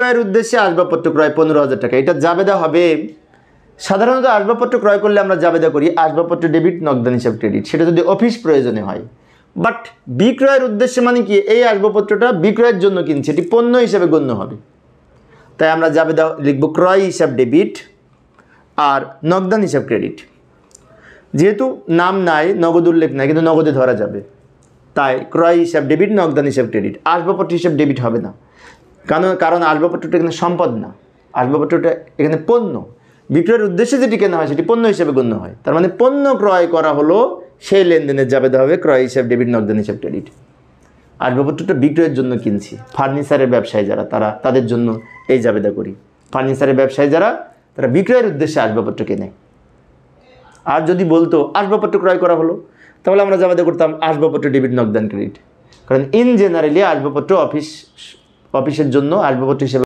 বিক্রয়ের উদ্দেশ্যে আসবাবপত্র ক্রয় 15,000 টাকা, এটা জাবেদা হবে। সাধারণত আসবাবপত্র ক্রয় করলে আমরা জাবেদা করি আসবাবপত্র ডেবিট, নগদান হিসাব ক্রেডিট, সেটা যদি অফিস প্রয়োজনে হয়। বাট বিক্রয়ের উদ্দেশ্যে মানে কি, এই আসবাবপত্রটা বিক্রয়ের জন্য কিনছে, এটি পণ্য হিসাবে গণ্য হবে। তাই আমরা জাবেদা লিখব ক্রয় হিসাব ডেবিট আর নগদান হিসাব ক্রেডিট। যেহেতু নাম নাই, নগদ উল্লেখ নাই, কিন্তু নগদে ধরা যাবে, তাই ক্রয় হিসাব ডেবিট, নগদান হিসাব ক্রেডিট। আসবাবপত্র হিসাব ডেবিট হবে না, কারণ আসবাবপত্রটা এখানে সম্পদ না, আসবাবপত্রটা এখানে পণ্য। বিক্রয়ের উদ্দেশ্যে যেটি কেনা হয় সেটি পণ্য হিসেবে গণ্য হয়। তার মানে পণ্য ক্রয় করা হলো, সেই লেনদেনের জাবেদা হবে ক্রয় হিসাব ডেবিট, নগদান হিসাব ক্রেডিট। আসবাবপত্রটা বিক্রয়ের জন্য কিনছি, ফার্নিচারের ব্যবসায়ী যারা, তাদের জন্য এই জাবেদা করি। ফার্নিচারের ব্যবসায়ী যারা, তারা বিক্রয়ের উদ্দেশ্যে আসবাবপত্র কেনে। আর যদি বলতো আসবাবপত্র ক্রয় করা হলো, তাহলে আমরা জাবেদা করতাম আসবাবপত্র ডেবিট, নগদান ক্রেডিট। কারণ ইন জেনারেলি আসবাবপত্র অফিসের জন্য আসবাবপত্র হিসেবে